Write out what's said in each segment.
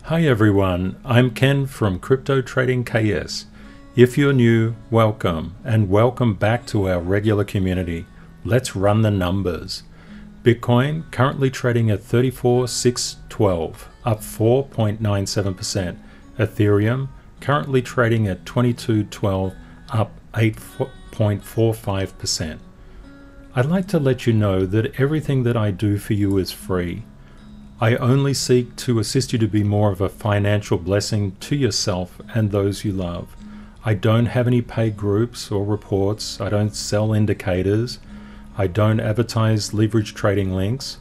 Hi everyone, I'm Ken from Crypto Trading KS. If you're new, welcome, and welcome back to our regular community. Let's run the numbers. Bitcoin currently trading at 34,612, up 4.97%. Ethereum currently trading at 2212, up 8.45%. I'd like to let you know that everything that I do for you is free. I only seek to assist you to be more of a financial blessing to yourself and those you love. I don't have any paid groups or reports. I don't sell indicators. I don't advertise leverage trading links.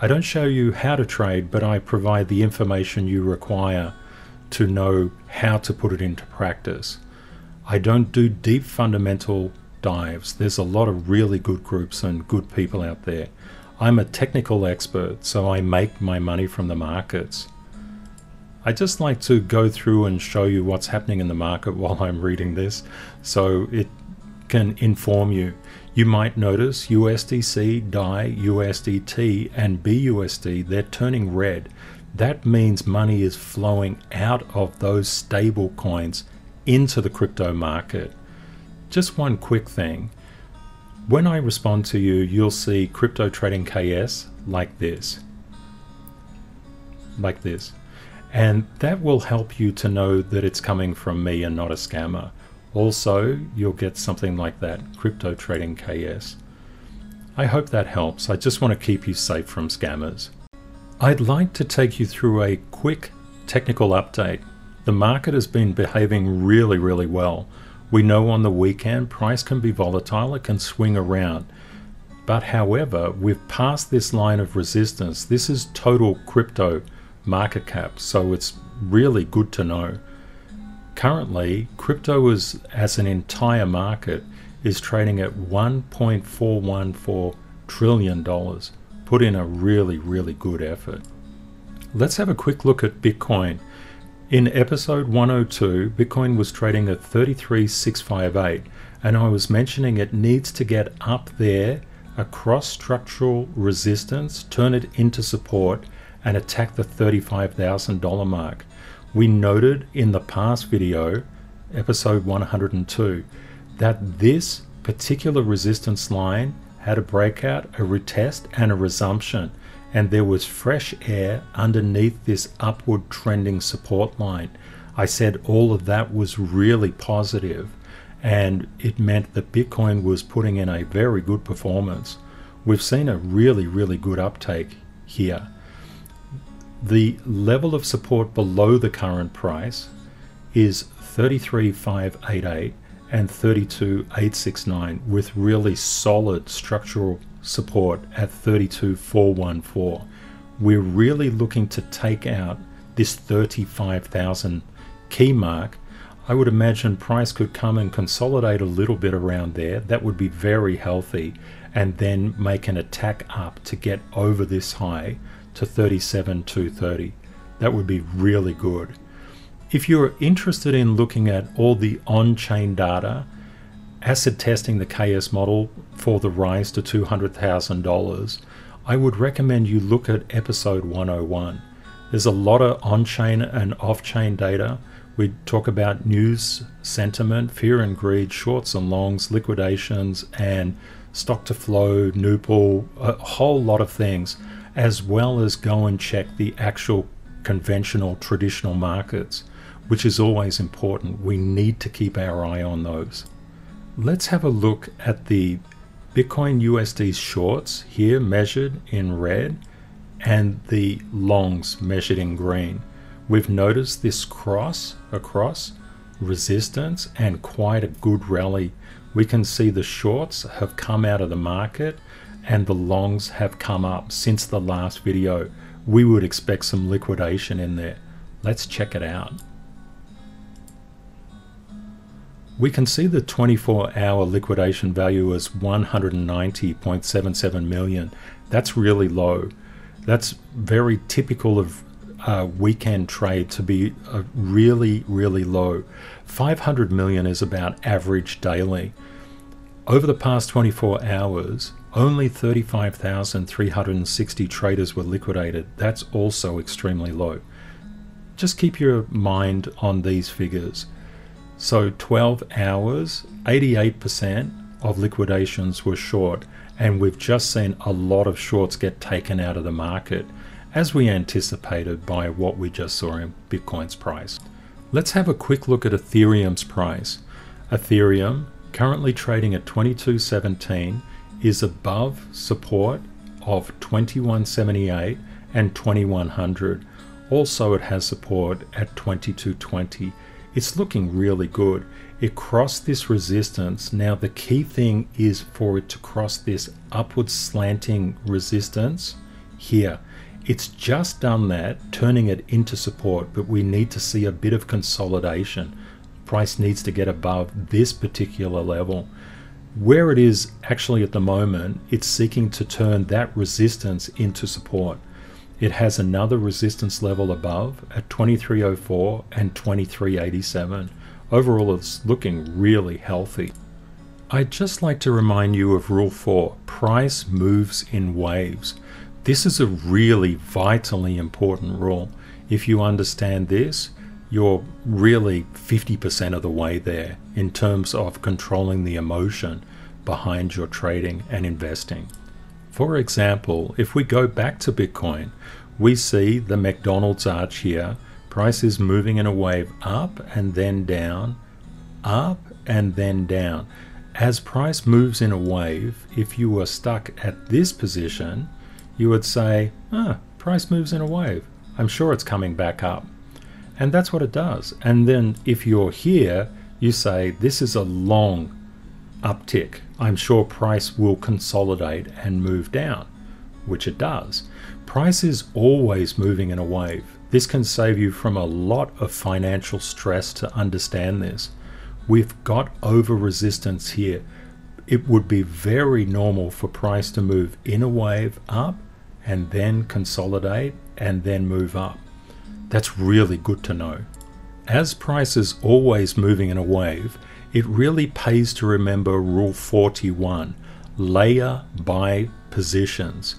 I don't show you how to trade, but I provide the information you require to know how to put it into practice. I don't do deep fundamental dives. There's a lot of really good groups and good people out there. I'm a technical expert, so I make my money from the markets. I just like to go through and show you what's happening in the market while I'm reading this, so it can inform you. You might notice USDC, DAI, USDT, and BUSD, they're turning red. That means money is flowing out of those stable coins into the crypto market. Just one quick thing. When I respond to you, you'll see Crypto Trading KS like this. And that will help you to know that it's coming from me and not a scammer. Also, you'll get something like that, Crypto Trading KS. I hope that helps. I just want to keep you safe from scammers. I'd like to take you through a quick technical update. The market has been behaving really well. We know on the weekend price can be volatile, it can swing around. But however, we've passed this line of resistance. This is total crypto market cap, so it's really good to know. Currently, crypto is, as an entire market, is trading at $1.414 trillion. Put in a really good effort. Let's have a quick look at Bitcoin. In episode 102, Bitcoin was trading at 33,658, and I was mentioning it needs to get up there across structural resistance, turn it into support, and attack the $35,000 mark. We noted in the past video, episode 102, that this particular resistance line had a breakout, a retest, and a resumption. And there was fresh air underneath this upward trending support line. I said all of that was really positive, and it meant that Bitcoin was putting in a very good performance. We've seen a really good uptake here. The level of support below the current price is 33,588 and 32,869 with really solid structural support at 32,414. We're really looking to take out this 35,000 key mark. I would imagine price could come and consolidate a little bit around there. That would be very healthy, and then make an attack up to get over this high to 37,230. That would be really good. If you're interested in looking at all the on-chain data, acid testing the KS model for the rise to $200,000, I would recommend you look at episode 101. There's a lot of on-chain and off-chain data. We talk about news, sentiment, fear and greed, shorts and longs, liquidations, and stock to flow, Newpool, a whole lot of things, as well as go and check the actual conventional traditional markets, which is always important. We need to keep our eye on those. Let's have a look at the Bitcoin USD shorts here measured in red and the longs measured in green. We've noticed this cross across resistance and quite a good rally. We can see the shorts have come out of the market and the longs have come up since the last video. We would expect some liquidation in there. Let's check it out. We can see the 24-hour liquidation value as 190.77 million. That's really low. That's very typical of weekend trade to be really low. 500 million is about average daily. Over the past 24 hours, only 35,360 traders were liquidated. That's also extremely low. just keep your mind on these figures. So 12 hours, 88% of liquidations were short, and we've just seen a lot of shorts get taken out of the market, as we anticipated by what we just saw in Bitcoin's price. Let's have a quick look at Ethereum's price. Ethereum, currently trading at 22.17, is above support of 21.78 and 2100. Also, it has support at 22.20. It's looking really good. It crossed this resistance. Now the key thing is for it to cross this upward slanting resistance here. It's just done that, turning it into support, but we need to see a bit of consolidation. Price needs to get above this particular level. Where it is actually at the moment, it's seeking to turn that resistance into support. It has another resistance level above at 2304 and 2387. Overall, it's looking really healthy. I'd just like to remind you of Rule 4, price moves in waves. This is a really vitally important rule. If you understand this, you're really 50% of the way there in terms of controlling the emotion behind your trading and investing. For example, if we go back to Bitcoin, we see the McDonald's arch here. Price is moving in a wave up and then down, up and then down. As price moves in a wave, if you were stuck at this position, you would say, price moves in a wave. I'm sure it's coming back up. And that's what it does. And then if you're here, you say, this is a long uptick. I'm sure price will consolidate and move down, which it does. Price is always moving in a wave. This can save you from a lot of financial stress to understand this. We've got over resistance here. It would be very normal for price to move in a wave up and then consolidate and then move up. That's really good to know. As price is always moving in a wave, it really pays to remember Rule 41, layer by positions.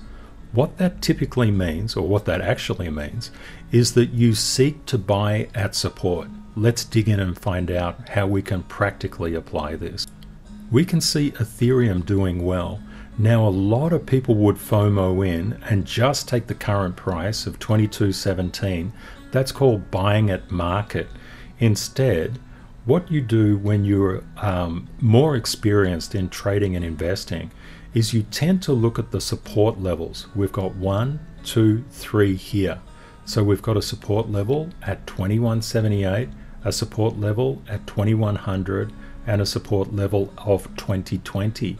What that typically means, or what that actually means, is that you seek to buy at support. Let's dig in and find out how we can practically apply this. We can see Ethereum doing well. Now a lot of people would FOMO in and just take the current price of 22.17. That's called buying at market. Instead, what you do when you're more experienced in trading and investing is you tend to look at the support levels. We've got 1, 2, 3 here. So we've got a support level at 21.78, a support level at 2100, and a support level of 2020.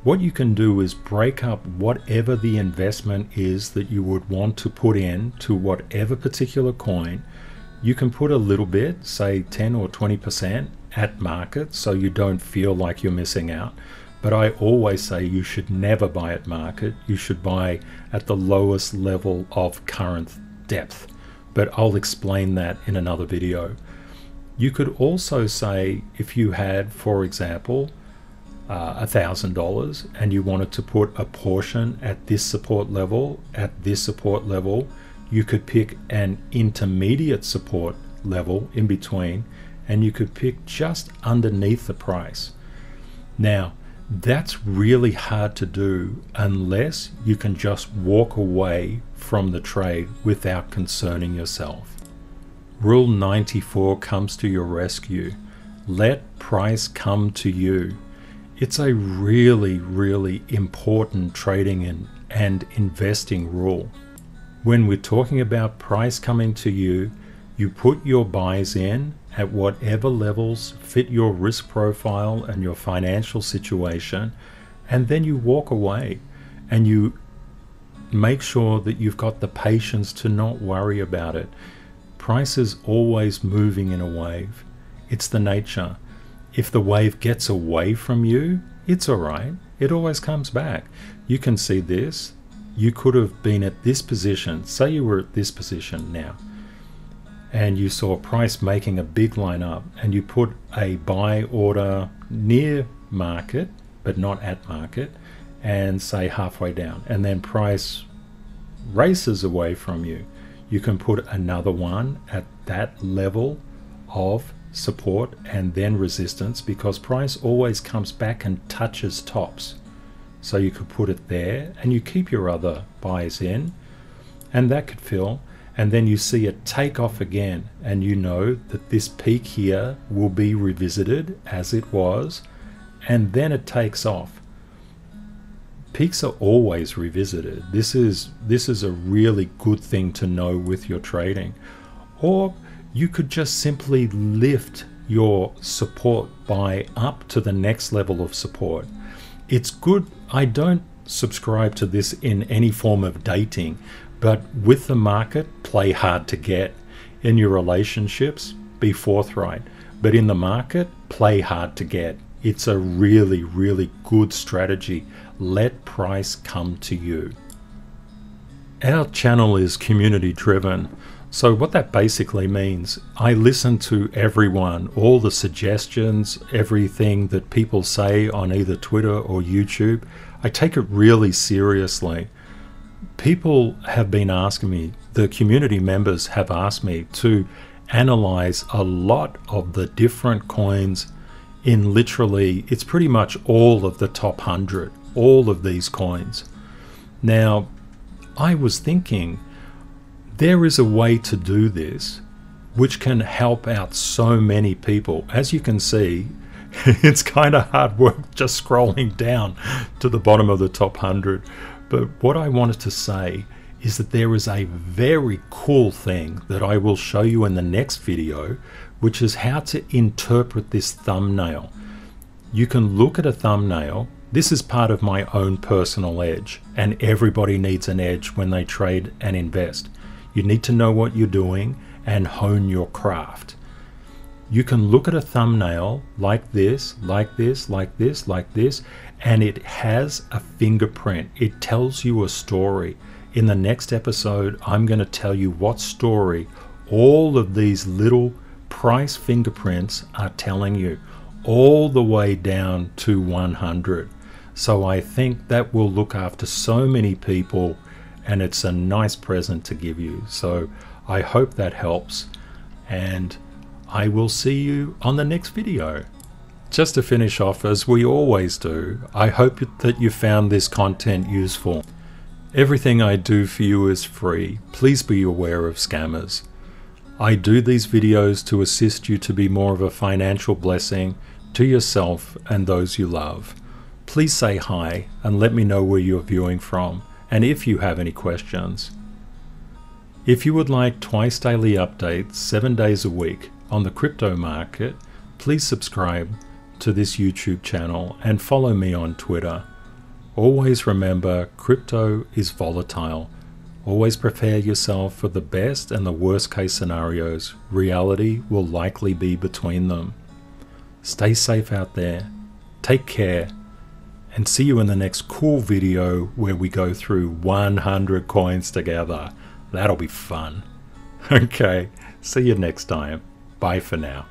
What you can do is break up whatever the investment is that you would want to put in to whatever particular coin. You can put a little bit, say 10 or 20% at market, so you don't feel like you're missing out. But I always say you should never buy at market. You should buy at the lowest level of current depth. But I'll explain that in another video. You could also say if you had, for example, $1,000 and you wanted to put a portion at this support level, you could pick an intermediate support level in between, and you could pick just underneath the price. Now, that's really hard to do unless you can just walk away from the trade without concerning yourself. Rule 94 comes to your rescue. Let price come to you. It's a really, really important trading and investing rule. When we're talking about price coming to you, you put your buys in at whatever levels fit your risk profile and your financial situation, and then you walk away and you make sure that you've got the patience to not worry about it. Price is always moving in a wave. It's the nature. If the wave gets away from you, it's all right. It always comes back. You can see this. You could have been at this position. Say you were at this position now, and you saw price making a big line up, and you put a buy order near market, but not at market, and say halfway down, and then price races away from you. you can put another one at that level of support and then resistance, because price always comes back and touches tops. So you could put it there and you keep your other buys in, and that could fill, and then you see it take off again, and you know that this peak here will be revisited as it was, and then it takes off. Peaks are always revisited. This is a really good thing to know with your trading. Or you could just simply lift your support buy up to the next level of support. It's good. I don't subscribe to this in any form of dating, but with the market, play hard to get. In your relationships, be forthright. But in the market, play hard to get. It's a really, really good strategy. Let price come to you. Our channel is community driven. So what that basically means, I listen to everyone, all the suggestions, everything that people say on either Twitter or YouTube. I take it really seriously. People have been asking me, the community members have asked me to analyze a lot of the different coins in literally, it's pretty much all of the top 100, all of these coins. Now, I was thinking, there is a way to do this which can help out so many people. As you can see, it's kind of hard work just scrolling down to the bottom of the top 100. But what I wanted to say is that there is a very cool thing that I will show you in the next video, which is how to interpret this thumbnail. You can look at a thumbnail. This is part of my own personal edge, and everybody needs an edge when they trade and invest. You need to know what you're doing and hone your craft. You can look at a thumbnail like this, like this, like this, like this, and it has a fingerprint. It tells you a story. In the next episode, I'm going to tell you what story all of these little price fingerprints are telling you, all the way down to 100. So I think that will look after so many people, and it's a nice present to give you. So I hope that helps, and I will see you on the next video. Just to finish off, as we always do, I hope that you found this content useful. Everything I do for you is free. Please be aware of scammers. I do these videos to assist you to be more of a financial blessing to yourself and those you love. Please say hi and let me know where you're viewing from, and if you have any questions. If you would like twice daily updates, 7 days a week on the crypto market, please subscribe to this YouTube channel and follow me on Twitter. Always remember, crypto is volatile. Always prepare yourself for the best and the worst case scenarios. Reality will likely be between them. Stay safe out there. Take care. And see you in the next cool video where we go through 100 coins together. That'll be fun. Okay, see you next time. Bye for now.